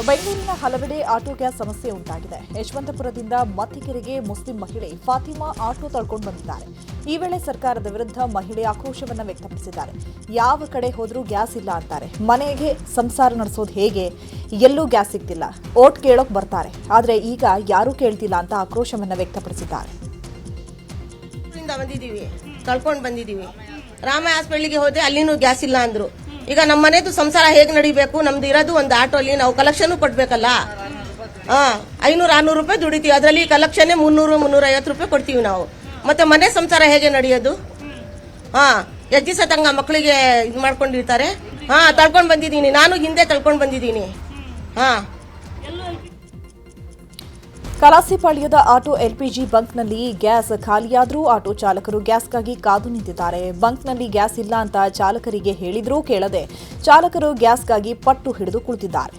ಬೆಂಗಳೂರಿನ ಹಲವೆಡೆ auto gas ಸಮಸ್ಯೆ ಉಂಟಾಗಿದೆ. ಯಶವಂತಪುರದಿಂದ ಮತ್ತಿಕೆರೆಗೆ ಮುಸ್ಲಿಂ ಮಹಿಳೆ ಫಾತಿಮಾ ಆಟೋ ತಳ್ಕೊಂಡು ಬಂದಿದ್ದಾರೆ. ಈ ವೇಳೆ ಸರ್ಕಾರದ ವಿರುದ್ಧ ಮಹಿಳೆ ಆಕ್ರೋಶವನ್ನು ವ್ಯಕ್ತಪಡಿಸಿದ್ದಾರೆ. ಯಾವ ಕಡೆ ಹೋದ್ರೂ ಗ್ಯಾಸ್ ಇಲ್ಲ ಅಂತಾರೆ. ಮನೆಗೆ ಸಂಸಾರ ನಡೆಸೋದು ಹೇಗೆ? ಎಲ್ಲೂ ಗ್ಯಾಸ್ ಸಿಗ್ತಿಲ್ಲ. ಓಟ್ ಕೇಳೋಕ್ ಬರ್ತಾರೆ, ಆದ್ರೆ ಈಗ ಯಾರೂ ಕೇಳ್ತಿಲ್ಲ ಅಂತ ಆಕ್ರೋಶವನ್ನು ವ್ಯಕ್ತಪಡಿಸಿದ್ದಾರೆ. ತಳ್ಕೊಂಡು ಬಂದಿದ್ದೀವಿ. ರಾಮ ಹಾಸ್ಪಿಟಲ್ಗೆ ಹೋದ್ರೆ ಅಲ್ಲಿನೂ ಗ್ಯಾಸ್ ಇಲ್ಲ ಅಂದ್ರು. ಈಗ ನಮ್ಮ ಮನೆದು ಸಂಸಾರ ಹೇಗೆ ನಡಿಬೇಕು? ನಮ್ದು ಇರೋದು ಒಂದು ಆಟೋಲಿ ನಾವು ಕಲೆಕ್ಷನ್ ಕೊಡ್ಬೇಕಲ್ಲ. 500-600 ರೂಪಾಯಿ ದುಡಿತೀವಿ. ಅದರಲ್ಲಿ ಕಲೆಕ್ಷನ್ 300-350 ರೂಪಾಯಿ ಕೊಡ್ತೀವಿ ನಾವು. ಮತ್ತೆ ಮನೆ ಸಂಸಾರ ಹೇಗೆ ನಡೆಯೋದು? ಎಷ್ಟು ದಿವಸ ತಂಗ ಮಕ್ಕಳಿಗೆ ಇದು ಮಾಡ್ಕೊಂಡಿರ್ತಾರೆ. ತಳ್ಕೊಂಡು ಬಂದಿದ್ದೀನಿ. ನಾನು ಹಿಂದೆ ತಳ್ಕೊಂಡು ಬಂದಿದ್ದೀನಿ. ಕಲಾಸಿಪಾಳ್ಯದ ಆಟೋ ಎಲ್ಪಿಜಿ ಬಂಕ್ನಲ್ಲಿ ಗ್ಯಾಸ್ ಖಾಲಿಯಾದರೂ ಆಟೋ ಚಾಲಕರು ಗ್ಯಾಸ್ಗಾಗಿ ಕಾದು ನಿಂತಿದ್ದಾರೆ. ಬಂಕ್ನಲ್ಲಿ ಗ್ಯಾಸ್ ಇಲ್ಲ ಅಂತ ಚಾಲಕರಿಗೆ ಹೇಳಿದ್ರೂ ಕೇಳದೆ ಚಾಲಕರು ಗ್ಯಾಸ್ಗಾಗಿ ಪಟ್ಟು ಹಿಡಿದು ಕುಳಿತಿದ್ದಾರೆ.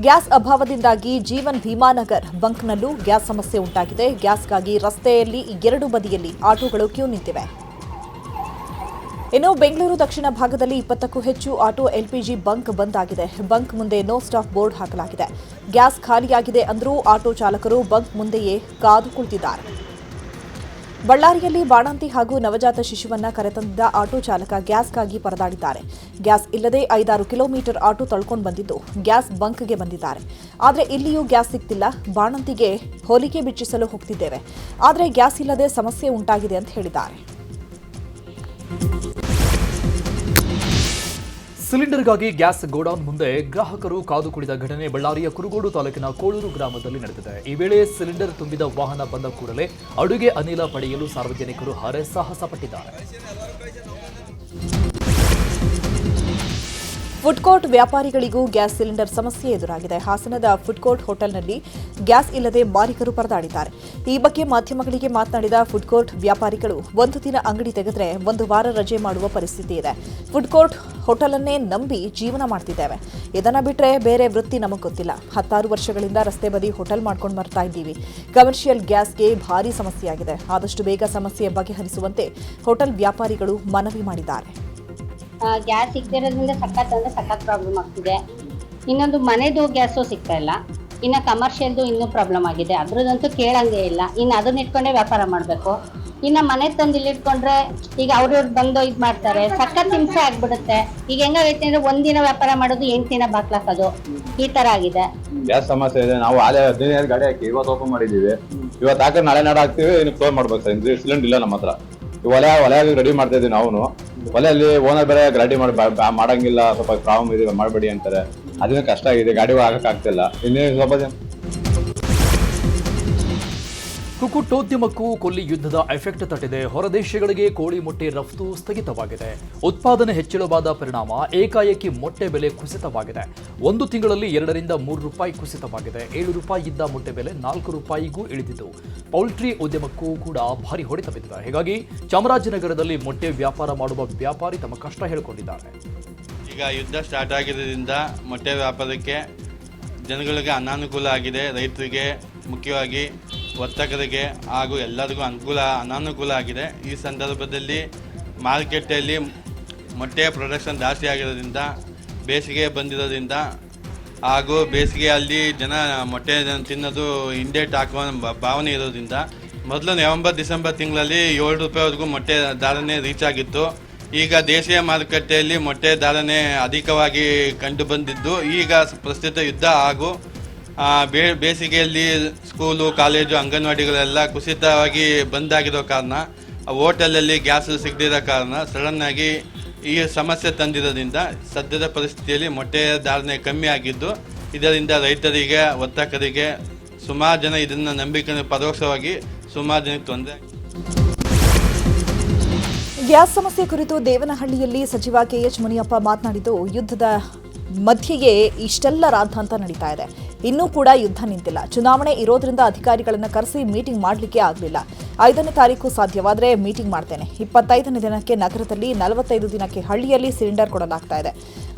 ಗ್ಯಾಸ್ ಅಭಾವದಿಂದಾಗಿ ಜೀವನ್ ಭೀಮಾನಗರ್ ಬಂಕ್ನಲ್ಲೂ ಗ್ಯಾಸ್ ಸಮಸ್ಯೆ ಉಂಟಾಗಿದೆ. ಗ್ಯಾಸ್ಗಾಗಿ ರಸ್ತೆಯಲ್ಲಿ 2 ಬದಿಯಲ್ಲಿ ಆಟೋಗಳು ಕ್ಯೂ ನಿಂತಿವೆ. ಇನ್ನು ಬೆಂಗಳೂರು ದಕ್ಷಿಣ ಭಾಗದಲ್ಲಿ 20ಕ್ಕೂ ಹೆಚ್ಚು ಆಟೋ ಎಲ್ಪಿಜಿ ಬಂಕ್ ಬಂದ್ ಆಗಿದೆ. ಬಂಕ್ ಮುಂದೆ ನೋ ಸ್ಟಾಪ್ ಬೋರ್ಡ್ ಹಾಕಲಾಗಿದೆ. ಗ್ಯಾಸ್ ಖಾಲಿಯಾಗಿದೆ ಅಂದರೂ ಆಟೋ ಚಾಲಕರು ಬಂಕ್ ಮುಂದೆಯೇ ಕಾದು ಕುಳಿತಿದ್ದಾರೆ. ಬಳ್ಳಾರಿಯಲ್ಲಿ ಬಾಣಂತಿ ಹಾಗೂ ನವಜಾತ ಶಿಶುವನ್ನ ಕರೆತಂದಿದ್ದ ಆಟೋ ಚಾಲಕ ಗ್ಯಾಸ್ಗಾಗಿ ಪರದಾಡಿದ್ದಾರೆ. ಗ್ಯಾಸ್ ಇಲ್ಲದೆ 5-6 ಕಿಲೋಮೀಟರ್ ಆಟೋ ತಳ್ಕೊಂಡು ಬಂದಿದ್ದು ಗ್ಯಾಸ್ ಬಂಕ್ಗೆ ಬಂದಿದ್ದಾರೆ. ಆದರೆ ಇಲ್ಲಿಯೂ ಗ್ಯಾಸ್ ಸಿಗ್ತಿಲ್ಲ. ಬಾಣಂತಿಗೆ ಹೋಲಿಕೆ ಬಿಚ್ಚಿಸಲು ಹೋಗ್ತಿದ್ದೇವೆ, ಆದರೆ ಗ್ಯಾಸ್ ಇಲ್ಲದೆ ಸಮಸ್ಯೆ ಉಂಟಾಗಿದೆ ಅಂತ ಹೇಳಿದ್ದಾರೆ. ಸಿಲಿಂಡರ್ಗಾಗಿ ಗ್ಯಾಸ್ ಗೋಡೌನ್ ಮುಂದೆ ಗ್ರಾಹಕರು ಕಾದು ಕುಳಿತ ಘಟನೆ ಬಳ್ಳಾರಿಯ ಕುರುಗೋಡು ತಾಲೂಕಿನ ಕೋಳೂರು ಗ್ರಾಮದಲ್ಲಿ ನಡೆದಿದೆ. ಈ ವೇಳೆ ಸಿಲಿಂಡರ್ ತುಂಬಿದ ವಾಹನ ಬಂದ ಕೂಡಲೇ ಅಡುಗೆ ಅನಿಲ ಪಡೆಯಲು ಸಾರ್ವಜನಿಕರು ಹರಸಾಹಸ ಪಟ್ಟಿದ್ದಾರೆ. ಫುಡ್ ಕೋರ್ಟ್ ವ್ಯಾಪಾರಿಗಳಿಗೂ ಗ್ಯಾಸ್ ಸಿಲಿಂಡರ್ ಸಮಸ್ಯೆ ಎದುರಾಗಿದೆ. ಹಾಸನದ ಫುಡ್ ಕೋರ್ಟ್ ಹೋಟೆಲ್ನಲ್ಲಿ ಗ್ಯಾಸ್ ಇಲ್ಲದೆ ಮಾಲೀಕರು ಪರದಾಡಿದ್ದಾರೆ. ಈ ಬಗ್ಗೆ ಮಾಧ್ಯಮಗಳಿಗೆ ಮಾತನಾಡಿದ ಫುಡ್ ಕೋರ್ಟ್ ವ್ಯಾಪಾರಿಗಳು, 1 ದಿನ ಅಂಗಡಿ ತೆಗೆದ್ರೆ 1 ವಾರ ರಜೆ ಮಾಡುವ ಪರಿಸ್ಥಿತಿ ಇದೆ. ಫುಡ್ ಕೋರ್ಟ್ ಹೋಟೆಲನ್ನೇ ನಂಬಿ ಜೀವನ ಮಾಡ್ತಿದ್ದೇವೆ. ಇದನ್ನ ಬಿಟ್ರೆ ಬೇರೆ ವೃತ್ತಿ ನಮಗೆ ಗೊತ್ತಿಲ್ಲ. 16 ವರ್ಷಗಳಿಂದ ರಸ್ತೆ ಬದಿ ಹೋಟೆಲ್ ಮಾಡ್ಕೊಂಡು ಬರ್ತಾ ಇದ್ದೀವಿ. ಕಮರ್ಷಿಯಲ್ ಗ್ಯಾಸ್ಗೆ ಭಾರಿ ಸಮಸ್ಯೆಯಾಗಿದೆ. ಆದಷ್ಟು ಬೇಗ ಸಮಸ್ಯೆ ಬಗೆಹರಿಸುವಂತೆ ಹೋಟೆಲ್ ವ್ಯಾಪಾರಿಗಳು ಮನವಿ ಮಾಡಿದ್ದಾರೆ. ಗ್ಯಾಸ್ ಸಿಗದಿರೋದ್ರಿಂದ ಸಖತ್ ಪ್ರಾಬ್ಲಮ್ ಆಗ್ತಿದೆ. ಇನ್ನೊಂದು ಮನೆದು ಗ್ಯಾಸು ಸಿಗ್ತಾ ಇಲ್ಲ. ಇನ್ನು ಕಮರ್ಷಿಯಲ್ದು ಇನ್ನೂ ಪ್ರಾಬ್ಲಮ್ ಆಗಿದೆ. ಅದ್ರದಂತೂ ಕೇಳಂಗೆ ಇಲ್ಲ. ಇನ್ನು ಅದನ್ನ ಇಟ್ಕೊಂಡೇ ವ್ಯಾಪಾರ ಮಾಡಬೇಕು. ಇನ್ನು ಮನೆ ತಂದು ಇಲ್ಲಿ ಇಟ್ಕೊಂಡ್ರೆ ಈಗ ಅವ್ರವ್ರು ಬಂದು ಇದು ಮಾಡ್ತಾರೆ. ಸಖತ್ ಹಿಂಸೆ ಆಗ್ಬಿಡುತ್ತೆ. ಈಗ ಹೆಂಗಾಗೈತೆ ಅಂದ್ರೆ 1 ದಿನ ವ್ಯಾಪಾರ ಮಾಡೋದು 8 ದಿನ ಬಾಕ್ಲಾಕೋದು, ಈ ತರ ಆಗಿದೆ. ಗ್ಯಾಸ್ ಸಮಸ್ಯೆ ಇದೆ. ನಾವು 15 ಗಾಡಿ ಹಾಕಿ ಇವತ್ತು ಓಪನ್ ಮಾಡಿದೀವಿ. ಇವತ್ತು ಹಾಕಿ ನಾಳೆ ಹಾಕ್ತಿವಿ. ಇನ್ನು ಕ್ಲೋಸ್ ಮಾಡ್ಬೇಕು ಸರ್. ಸಿಲಿಂಡರ್ ಇಲ್ಲ ನಮ್ಮ ಹತ್ರ. ಒಲೆ ರೆಡಿ ಮಾಡ್ತಾ ಇದೀವಿ. ನಾವು ಒಲೆಯಲ್ಲಿ ಓನರ್ ಬೇರೆ ರೆಡಿ ಮಾಡಂಗಿಲ್ಲ. ಸ್ವಲ್ಪ ಪ್ರಾಬ್ಲಮ್ ಇದೆ, ಮಾಡಬೇಡಿ ಅಂತಾರೆ. ಅದನ್ನ ಕಷ್ಟ ಆಗಿದೆ. ಗಾಡಿ ಹಾಕಕ್ ಆಗ್ತಿಲ್ಲ. ಇನ್ನೇನು ಸ್ವಲ್ಪ ಜನ ಕುಕ್ಕುಟೋದ್ಯಮಕ್ಕೂ ಕೊಲ್ಲಿ ಯುದ್ಧದ ಎಫೆಕ್ಟ್ ತಟ್ಟಿದೆ. ಹೊರದೇಶಗಳಿಗೆ ಕೋಳಿ ಮೊಟ್ಟೆ ರಫ್ತು ಸ್ಥಗಿತವಾಗಿದೆ. ಉತ್ಪಾದನೆ ಹೆಚ್ಚಳವಾದ ಪರಿಣಾಮ ಏಕಾಏಕಿ ಮೊಟ್ಟೆ ಬೆಲೆ ಕುಸಿತವಾಗಿದೆ. 1 ತಿಂಗಳಲ್ಲಿ 2 ರಿಂದ 3 ರೂಪಾಯಿ ಕುಸಿತವಾಗಿದೆ. 7 ರೂಪಾಯಿ ಇದ್ದ ಮೊಟ್ಟೆ ಬೆಲೆ 4 ರೂಪಾಯಿಗೂ ಇಳಿದಿದ್ದು ಪೌಲ್ಟ್ರಿ ಉದ್ಯಮಕ್ಕೂ ಕೂಡ ಭಾರಿ ಹೊಡೆತ ಬಿದ್ದಿದೆ. ಹೀಗಾಗಿ ಚಾಮರಾಜನಗರದಲ್ಲಿ ಮೊಟ್ಟೆ ವ್ಯಾಪಾರ ಮಾಡುವ ವ್ಯಾಪಾರಿ ತಮ್ಮ ಕಷ್ಟ ಹೇಳಿಕೊಂಡಿದ್ದಾರೆ. ಈಗ ಯುದ್ಧ ಸ್ಟಾರ್ಟ್ ಆಗಿದ್ದರಿಂದ ಮೊಟ್ಟೆ ವ್ಯಾಪಾರಕ್ಕೆ ಜನಗಳಿಗೆ ಅನಾನುಕೂಲ ಆಗಿದೆ. ರೈತರಿಗೆ ಮುಖ್ಯವಾಗಿ ವರ್ತಕರಿಗೆ ಹಾಗೂ ಎಲ್ಲರಿಗೂ ಅನಾನುಕೂಲ ಆಗಿದೆ. ಈ ಸಂದರ್ಭದಲ್ಲಿ ಮಾರುಕಟ್ಟೆಯಲ್ಲಿ ಮೊಟ್ಟೆಯ ಪ್ರೊಡಕ್ಷನ್ ಜಾಸ್ತಿ ಆಗಿರೋದ್ರಿಂದ, ಬೇಸಿಗೆ ಬಂದಿರೋದ್ರಿಂದ ಹಾಗೂ ಬೇಸಿಗೆಯಲ್ಲಿ ಜನ ಮೊಟ್ಟೆ ತಿನ್ನೋದು ಇಂಡೇಟ್ ಹಾಕುವ ಭಾವನೆ ಇರೋದ್ರಿಂದ ಮೊದಲು ನವೆಂಬರ್-ಡಿಸೆಂಬರ್ ತಿಂಗಳಲ್ಲಿ 7 ರೂಪಾಯಿವರೆಗೂ ಮೊಟ್ಟೆ ಧಾರಣೆ ರೀಚ್ ಆಗಿತ್ತು. ಈಗ ದೇಶೀಯ ಮಾರುಕಟ್ಟೆಯಲ್ಲಿ ಮೊಟ್ಟೆ ಧಾರಣೆ ಅಧಿಕವಾಗಿ ಕಂಡು ಬಂದಿದ್ದು, ಈಗ ಪ್ರಸ್ತುತ ಯುದ್ಧ ಹಾಗೂ ಬೇಸಿಗೆಯಲ್ಲಿ ಸ್ಕೂಲು, ಕಾಲೇಜು, ಅಂಗನವಾಡಿಗಳೆಲ್ಲ ಕುಸಿತವಾಗಿ ಬಂದಾಗಿರೋ ಕಾರಣ, ಹೋಟೆಲಲ್ಲಿ ಗ್ಯಾಸ್ ಸಿಗದಿರೋ ಕಾರಣ ಸಡನ್ ಆಗಿ ಈ ಸಮಸ್ಯೆ ತಂದಿರೋದ್ರಿಂದ ಸದ್ಯದ ಪರಿಸ್ಥಿತಿಯಲ್ಲಿ ಮೊಟ್ಟೆ ಧಾರಣೆ ಕಮ್ಮಿ ಆಗಿದ್ದು, ಇದರಿಂದ ರೈತರಿಗೆ, ವರ್ತಕರಿಗೆ ಸುಮಾರು ಜನ ಇದನ್ನು ನಂಬಿಕೆ ಪರೋಕ್ಷವಾಗಿ ಸುಮಾರು ಜನಕ್ಕೆ ತೊಂದರೆ. ಗ್ಯಾಸ್ ಸಮಸ್ಯೆ ಕುರಿತು ದೇವನಹಳ್ಳಿಯಲ್ಲಿ ಸಚಿವ ಕೆಎಚ್ ಮುನಿಯಪ್ಪ ಮಾತನಾಡಿದ್ದು, ಯುದ್ಧದ ಮಧ್ಯೆಯೇ ಇಷ್ಟೆಲ್ಲ ರಾದ್ಧಾಂತ ನಡೀತಾ ಇದೆ. ಇನ್ನೂ ಕೂಡ ಯುದ್ಧ ನಿಂತಿಲ್ಲ. ಚುನಾವಣೆ ಇರೋದ್ರಿಂದ ಅಧಿಕಾರಿಗಳನ್ನು ಕರೆಸಿ ಮೀಟಿಂಗ್ ಮಾಡಲಿಕ್ಕೆ ಆಗಲಿಲ್ಲ. 5ನೇ ತಾರೀಕು ಸಾಧ್ಯವಾದರೆ ಮೀಟಿಂಗ್ ಮಾಡ್ತೇನೆ. 25ನೇ ದಿನಕ್ಕೆ ನಗರದಲ್ಲಿ, 45 ದಿನಕ್ಕೆ ಹಳ್ಳಿಯಲ್ಲಿ ಸಿಲಿಂಡರ್ ಕೊಡಲಾಗ್ತಾ ಇದೆ.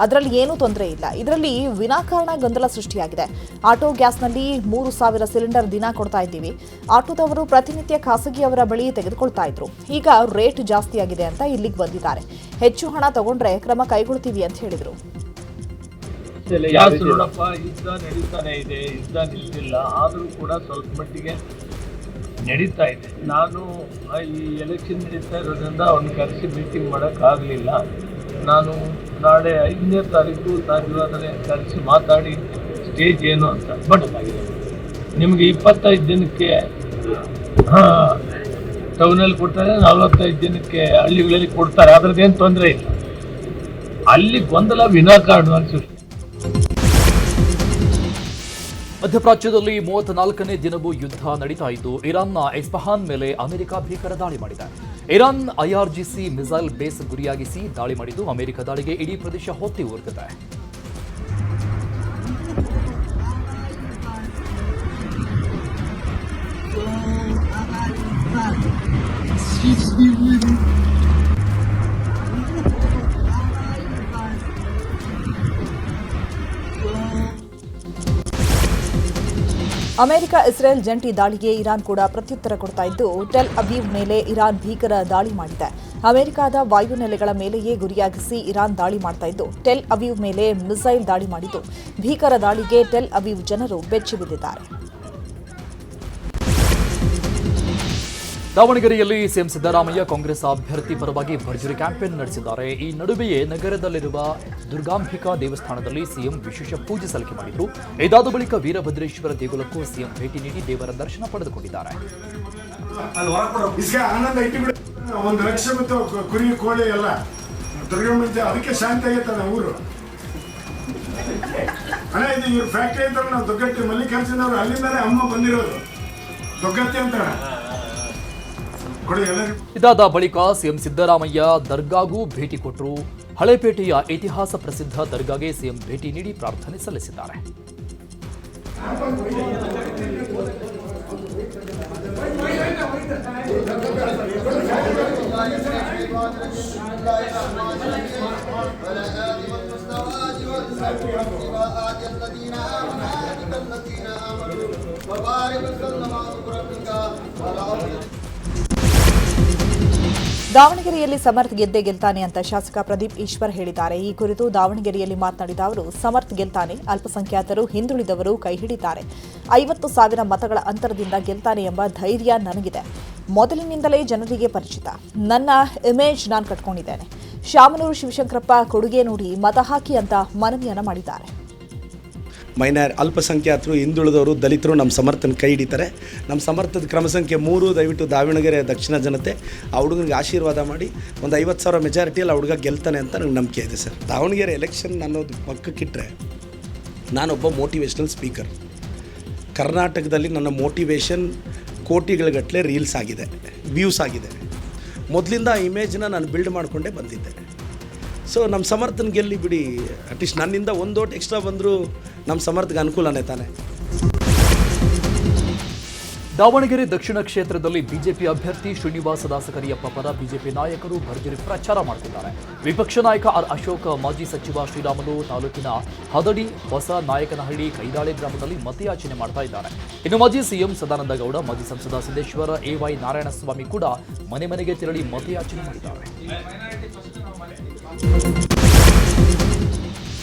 ಅದರಲ್ಲಿ ಏನೂ ತೊಂದರೆ ಇಲ್ಲ. ಇದರಲ್ಲಿ ವಿನಾಕಾರಣ ಗೊಂದಲ ಸೃಷ್ಟಿಯಾಗಿದೆ. ಆಟೋ ಗ್ಯಾಸ್ನಲ್ಲಿ 3,000 ಸಿಲಿಂಡರ್ ದಿನ ಕೊಡ್ತಾ ಇದ್ದೀವಿ. ಆಟೋದವರು ಪ್ರತಿನಿತ್ಯ ಖಾಸಗಿಯವರ ಬಳಿ ತೆಗೆದುಕೊಳ್ತಾ ಇದ್ರು. ಈಗ ರೇಟ್ ಜಾಸ್ತಿ ಆಗಿದೆ ಅಂತ ಇಲ್ಲಿಗೆ ಬಂದಿದ್ದಾರೆ. ಹೆಚ್ಚು ಹಣ ತಗೊಂಡ್ರೆ ಕ್ರಮ ಕೈಗೊಳ್ತೀವಿ ಅಂತ ಹೇಳಿದರು. ಗ್ಯಾಸ್ ನೋಡಪ್ಪ, ಯುದ್ಧ ನಡೀತಾನೆ ಇದೆ, ಯುದ್ಧ ನಿಲ್ತಿಲ್ಲ, ಆದರೂ ಕೂಡ ಸ್ವಲ್ಪ ಮಟ್ಟಿಗೆ ನಡೀತಾ ಇದೆ. ನಾನು ಈ ಎಲೆಕ್ಷನ್ ನಡೀತಾ ಇರೋದ್ರಿಂದ ಅವ್ನು ಕರೆಸಿ ಮೀಟಿಂಗ್ ಮಾಡೋಕ್ಕಾಗಲಿಲ್ಲ. ನಾನು ನಾಳೆ 5ನೇ ತಾರೀಕು ಸಾಧ್ಯವಾದರೆ ಕರೆಸಿ ಮಾತಾಡಿ ಸ್ಟೇಜ್ ಏನು ಅಂತ. ಬಟ್ ನಿಮಗೆ 25 ದಿನಕ್ಕೆ ಟೌನಲ್ಲಿ ಕೊಡ್ತಾರೆ, 45 ದಿನಕ್ಕೆ ಹಳ್ಳಿಗಳಲ್ಲಿ ಕೊಡ್ತಾರೆ. ಅದ್ರದ್ದೇನು ತೊಂದರೆ ಇಲ್ಲ. ಅಲ್ಲಿ ಗೊಂದಲ ವಿನಾಕಾರಣವಾಗಿ ಸೃಷ್ಟಿ. ಮಧ್ಯಪ್ರಾಚ್ಯದಲ್ಲಿ 34ನೇ ದಿನವೂ ಯುದ್ಧ ನಡೀತಾ ಇದ್ದು ಇರಾನ್ನ ಎಸ್ಫಹಾನ್ ಮೇಲೆ ಅಮೆರಿಕ ಭೀಕರ ದಾಳಿ ಮಾಡಿದೆ. ಇರಾನ್ IRGC ಮಿಸೈಲ್ ಬೇಸ್ ಗುರಿಯಾಗಿಸಿ ದಾಳಿ ಮಾಡಿದ್ದು ಅಮೆರಿಕ ದಾಳಿಗೆ ಇಡೀ ಪ್ರದೇಶ ಹೊತ್ತಿ ಉರಿದಿದೆ. ಅಮೆರಿಕ ಇಸ್ರೇಲ್ ಜಂಟಿ ದಾಳಿಗೆ ಇರಾನ್ ಕೂಡ ಪ್ರತ್ಯುತ್ತರ ಕೊಡ್ತಾ ಇದ್ದು ಟೆಲ್ ಅವೀವ್ ಮೇಲೆ ಇರಾನ್ ಭೀಕರ ದಾಳಿ ಮಾಡಿದೆ. ಅಮೆರಿಕದ ವಾಯುನೆಲೆಗಳ ಮೇಲೆಯೇ ಗುರಿಯಾಗಿಸಿ ಇರಾನ್ ದಾಳಿ ಮಾಡ್ತಾ ಇದ್ದು ಟೆಲ್ ಅವೀವ್ ಮೇಲೆ ಮಿಸೈಲ್ ದಾಳಿ ಮಾಡಿದ್ದು ಭೀಕರ ದಾಳಿಗೆ ಟೆಲ್ ಅವೀವ್ ಜನರು ಬೆಚ್ಚಿ ಬಿದ್ದಿದ್ದಾರೆ. ದಾವಣಗೆರೆಯಲ್ಲಿ ಸಿಎಂ ಸಿದ್ದರಾಮಯ್ಯ ಕಾಂಗ್ರೆಸ್ ಅಭ್ಯರ್ಥಿ ಪರವಾಗಿ ಭರ್ಜರಿ ಕ್ಯಾಂಪೇನ್ ನಡೆಸಿದ್ದಾರೆ. ಈ ನಡುವೆಯೇ ನಗರದಲ್ಲಿರುವ ದುರ್ಗಾಂಬಿಕಾ ದೇವಸ್ಥಾನದಲ್ಲಿ ಸಿಎಂ ವಿಶೇಷ ಪೂಜೆ ಸಲ್ಲಿಕೆ ಮಾಡಿದ್ರು. ಇದಾದ ಬಳಿಕ ವೀರಭದ್ರೇಶ್ವರ ದೇಗುಲಕ್ಕೂ ಸಿಎಂ ಭೇಟಿ ನೀಡಿ ದೇವರ ದರ್ಶನ ಪಡೆದುಕೊಂಡಿದ್ದಾರೆ. ಒಂದು ಲಕ್ಷ ಮತ್ತು ಕುರಿ ಕೋಳಿ ಎಲ್ಲ ದುರ್ಗಮ್ಮಂತೆ ಅದಕ್ಕೆ ಶಾಂತಿ ಆಗೈತಲ್ಲ ಊರು. ಅಣ್ಣ ಇದು ಇವ್ರ ಫ್ಯಾಕ್ಟ್ರಿ ಅಂತಾರೆ, ನಾವು ದೊಗ್ಗಟ್ಟಿ ಮಲ್ಲಿಕಾರ್ಜುನ ಅವರು ಅಲ್ಲಿಂದಾನೆ ಅಮ್ಮ ಬಂದಿರೋದು ದೊಗ್ಗತ್ತಿ ಅಂತ. ಇದಾದ ಬಳಿಕ ಸಿಎಂ ಸಿದ್ದರಾಮಯ್ಯ ದರ್ಗಾಗೂ ಭೇಟಿ ಕೊಟ್ಟರು. ಹಳೇಪೇಟೆಯ ಇತಿಹಾಸ ಪ್ರಸಿದ್ಧ ದರ್ಗಾಗೆ ಸಿಎಂ ಭೇಟಿ ನೀಡಿ ಪ್ರಾರ್ಥನೆ ಸಲ್ಲಿಸಿದ್ದಾರೆ. ದಾವಣಗೆರೆಯಲ್ಲಿ ಸಮರ್ಥ್ ಗೆದ್ದೇ ಗೆಲ್ತಾನೆ ಅಂತ ಶಾಸಕ ಪ್ರದೀಪ್ ಈಶ್ವರ್ ಹೇಳಿದ್ದಾರೆ. ಈ ಕುರಿತು ದಾವಣಗೆರೆಯಲ್ಲಿ ಮಾತನಾಡಿದ ಅವರು, ಸಮರ್ಥ್ ಗೆಲ್ತಾನೆ, ಅಲ್ಪಸಂಖ್ಯಾತರು ಹಿಂದುಳಿದವರು ಕೈ ಹಿಡಿತಾರೆ, 50,000 ಮತಗಳ ಅಂತರದಿಂದ ಗೆಲ್ತಾನೆ ಎಂಬ ಧೈರ್ಯ ನನಗಿದೆ. ಮೊದಲಿನಿಂದಲೇ ಜನರಿಗೆ ಪರಿಚಿತ, ನನ್ನ ಇಮೇಜ್ ನಾನು ಕಟ್ಕೊಂಡಿದ್ದೇನೆ. ಶಾಮನೂರು ಶಿವಶಂಕರಪ್ಪ ಕೊಡುಗೆ ನೋಡಿ ಮತ ಹಾಕಿ ಅಂತ ಮನವಿಯನ್ನ ಮಾಡಿದ್ದಾರೆ. ಮೈನಾರ್ ಅಲ್ಪಸಂಖ್ಯಾತರು, ಹಿಂದುಳಿದವರು, ದಲಿತರು ನಮ್ಮ ಸಮರ್ಥನ ಕೈ ಹಿಡಿತಾರೆ. ನಮ್ಮ ಸಮರ್ಥದ ಕ್ರಮ ಸಂಖ್ಯೆ 3 ದಯವಿಟ್ಟು ದಾವಣಗೆರೆ ದಕ್ಷಿಣ ಜನತೆ ಆ ಹುಡುಗನಿಗೆ ಆಶೀರ್ವಾದ ಮಾಡಿ ಒಂದು 50,000 ಮೆಜಾರಿಟಿಯಲ್ಲಿ ಆ ಹುಡುಗ ಗೆಲ್ತಾನೆ ಅಂತ ನನಗೆ ನಂಬಿಕೆ ಇದೆ ಸರ್. ದಾವಣಗೆರೆ ಎಲೆಕ್ಷನ್ ಅನ್ನೋದು ಪಕ್ಕಕ್ಕಿಟ್ಟರೆ ನಾನೊಬ್ಬ ಮೋಟಿವೇಶ್ನಲ್ ಸ್ಪೀಕರ್. ಕರ್ನಾಟಕದಲ್ಲಿ ನನ್ನ ಮೋಟಿವೇಶನ್ ಕೋಟಿಗಳಗಟ್ಟಲೆ ರೀಲ್ಸ್ ಆಗಿದೆ, ವ್ಯೂಸ್ ಆಗಿದೆ. ಮೊದಲಿಂದ ಆ ಇಮೇಜ್ನ ನಾನು ಬಿಲ್ಡ್ ಮಾಡಿಕೊಂಡೇ ಬಂದಿದ್ದೆ. ಸೊ ನಮ್ಮ ಸಮರ್ಥನ ಗೆಲ್ಲಿ ಬಿಡಿ, ಅಟ್ಲೀಸ್ಟ್ ನನ್ನಿಂದ ಒಂದು ಓಟ್ ಎಕ್ಸ್ಟ್ರಾ ಬಂದರೂ ನಮ್ಮ ಸಮರ್ಥಗೆ ಅನುಕೂಲನೇ ತಾನೆ. ದಾವಣಗೆರೆ ದಕ್ಷಿಣ ಕ್ಷೇತ್ರದಲ್ಲಿ ಬಿಜೆಪಿ ಅಭ್ಯರ್ಥಿ ಶ್ರೀನಿವಾಸ ದಾಸಕರಿಯಪ್ಪ ಪರ ಬಿಜೆಪಿ ನಾಯಕರು ಭರ್ಜರಿ ಪ್ರಚಾರ ಮಾಡುತ್ತಿದ್ದಾರೆ. ವಿಪಕ್ಷ ನಾಯಕ ಆರ್ ಅಶೋಕ್, ಮಾಜಿ ಸಚಿವ ಶ್ರೀರಾಮುಲು ತಾಲೂಕಿನ ಹದಡಿ, ಹೊಸ ನಾಯಕನಹಳ್ಳಿ, ಕೈದಾಳೆ ಗ್ರಾಮದಲ್ಲಿ ಮತಯಾಚನೆ ಮಾಡ್ತಾ ಇದ್ದಾರೆ. ಇನ್ನು ಮಾಜಿ ಸಿಎಂ ಸದಾನಂದ ಗೌಡ, ಮಾಜಿ ಸಂಸದ ಸಿದ್ದೇಶ್ವರ, AY ನಾರಾಯಣಸ್ವಾಮಿ ಕೂಡ ಮನೆ ಮನೆಗೆ ತೆರಳಿ ಮತಯಾಚನೆ ಮಾಡಿದ್ದಾರೆ.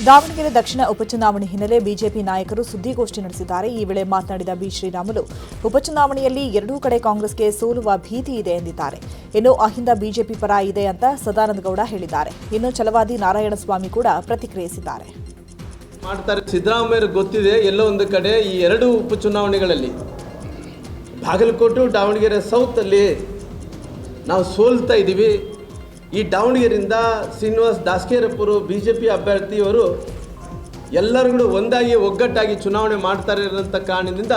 ದಾವಣಗೆರೆ ದಕ್ಷಿಣ ಉಪಚುನಾವಣೆ ಹಿನ್ನೆಲೆ ಬಿಜೆಪಿ ನಾಯಕರು ಸುದ್ದಿಗೋಷ್ಠಿ ನಡೆಸಿದ್ದಾರೆ. ಈ ವೇಳೆ ಮಾತನಾಡಿದ ಬಿ ಶ್ರೀರಾಮುಲು, ಉಪಚುನಾವಣೆಯಲ್ಲಿ ಎರಡೂ ಕಡೆ ಕಾಂಗ್ರೆಸ್ಗೆ ಸೋಲುವ ಭೀತಿ ಇದೆ ಎಂದಿದ್ದಾರೆ. ಇನ್ನು ಅಹಿಂದ ಬಿಜೆಪಿ ಪರ ಇದೆ ಅಂತ ಸದಾನಂದ ಗೌಡ ಹೇಳಿದ್ದಾರೆ. ಇನ್ನು ಛಲವಾದಿ ನಾರಾಯಣಸ್ವಾಮಿ ಕೂಡ ಪ್ರತಿಕ್ರಿಯಿಸಿದ್ದಾರೆ. ಮಾಡ್ತಾರೆ, ಸಿದ್ದರಾಮಯ್ಯ ಗೊತ್ತಿದೆ. ಎಲ್ಲೋ ಒಂದು ಕಡೆ ಈ ಎರಡು ಉಪಚುನಾವಣೆಗಳಲ್ಲಿ ಬಾಗಲಕೋಟೆ, ದಾವಣಗೆರೆ ಸೌತ್ ಅಲ್ಲಿ ನಾವು ಸೋಲ್ತಾ ಇದ್ದೀವಿ. ಈ ದಾವಣಗೆರೆಯಿಂದ ಶ್ರೀನಿವಾಸ್ ದಾಸಕರಿಯಪ್ಪರು ಬಿಜೆಪಿ ಅಭ್ಯರ್ಥಿಯವರು ಎಲ್ಲರೂ ಒಂದಾಗಿ ಒಗ್ಗಟ್ಟಾಗಿ ಚುನಾವಣೆ ಮಾಡ್ತಾರೆ ಇರೋಂಥ ಕಾರಣದಿಂದ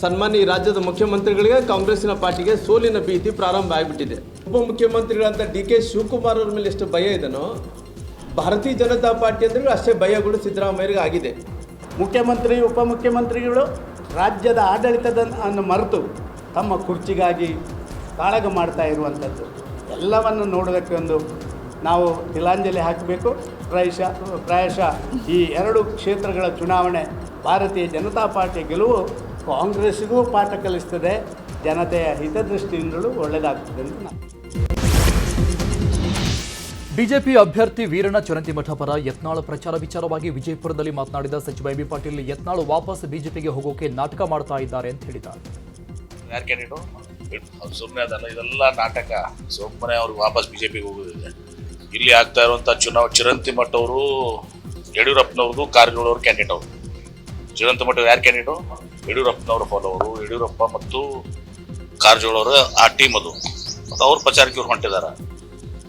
ಸನ್ಮಾನ್ಯ ರಾಜ್ಯದ ಮುಖ್ಯಮಂತ್ರಿಗಳಿಗೆ, ಕಾಂಗ್ರೆಸ್ಸಿನ ಪಾರ್ಟಿಗೆ ಸೋಲಿನ ಭೀತಿ ಪ್ರಾರಂಭ ಆಗಿಬಿಟ್ಟಿದೆ. ಉಪಮುಖ್ಯಮಂತ್ರಿಗಳಂತ DK ಶಿವಕುಮಾರ್ ಅವ್ರ ಮೇಲೆ ಎಷ್ಟು ಭಯ ಇದೆನೋ, ಭಾರತೀಯ ಜನತಾ ಪಾರ್ಟಿ ಅಂದ್ರೆ ಅಷ್ಟೇ ಭಯಗಳು ಸಿದ್ದರಾಮಯ್ಯರಿಗೆ ಆಗಿದೆ. ಮುಖ್ಯಮಂತ್ರಿ, ಉಪಮುಖ್ಯಮಂತ್ರಿಗಳು ರಾಜ್ಯದ ಆಡಳಿತವನ್ನು ಮರೆತು ತಮ್ಮ ಕುರ್ಚಿಗಾಗಿ ಕಾಳಗ ಮಾಡ್ತಾ ಇರುವಂಥದ್ದು ಎಲ್ಲವನ್ನು ನೋಡೋದಕ್ಕೆ ಒಂದು ನಾವು ತಿಲಾಂಜಲಿ ಹಾಕಬೇಕು. ಪ್ರಾಯಶಃ ಈ ಎರಡು ಕ್ಷೇತ್ರಗಳ ಚುನಾವಣೆ ಭಾರತೀಯ ಜನತಾ ಪಾರ್ಟಿ ಗೆಲುವು ಕಾಂಗ್ರೆಸ್ಸಿಗೂ ಪಾಠ ಕಲಿಸ್ತದೆ, ಜನತೆಯ ಹಿತದೃಷ್ಟಿಯಿಂದಲೂ ಒಳ್ಳೆಯದಾಗ್ತದೆ ಅಂತ ನಾನು. ಬಿಜೆಪಿ ಅಭ್ಯರ್ಥಿ ವೀರಣ್ಣ ಚರಂತಿಮಠ ಪರ ಯತ್ನಾಳ್ ಪ್ರಚಾರ ವಿಚಾರವಾಗಿ ವಿಜಯಪುರದಲ್ಲಿ ಮಾತನಾಡಿದ ಸಚಿವ ಎಂ ಬಿ ಪಾಟೀಲ್, ಯತ್ನಾಳ್ ವಾಪಸ್ ಬಿಜೆಪಿಗೆ ಹೋಗೋಕೆ ನಾಟಕ ಮಾಡ್ತಾ ಇದ್ದಾರೆ ಅಂತ ಹೇಳಿದ್ದಾರೆ. ಯಾರು ಕ್ಯಾಂಡಿಡೇಟು ಅವ್ರು ಸುಮ್ಮನೆ ಅದಲ್ಲ, ಇದೆಲ್ಲ ನಾಟಕ. ಸುಮ್ಮನೆ ಅವ್ರಿಗೆ ವಾಪಸ್ ಬಿಜೆಪಿಗೆ ಹೋಗೋದಿದೆ. ಇಲ್ಲಿ ಆಗ್ತಾ ಇರುವಂಥ ಚರಂತಿಮಠ ಅವರು ಯಡಿಯೂರಪ್ಪನವ್ರದ್ದು, ಕಾರಜೋಳ ಅವ್ರ ಕ್ಯಾಂಡಿಡೇಟ್ ಅವರು. ಚರಂತಿಮಠ ಯಾರು ಕ್ಯಾಂಡಿಡೇಟು? ಯಡಿಯೂರಪ್ಪನವ್ರ ಫಾಲೋವರು. ಯಡಿಯೂರಪ್ಪ ಮತ್ತು ಕಾರಜೋಳ ಅವರ ಆ ಟೀಮ್ ಅದು, ಮತ್ತು ಅವ್ರ ಪ್ರಚಾರಕ್ಕೆ ಇವ್ರು ಹೊಂಟಿದ್ದಾರೆ.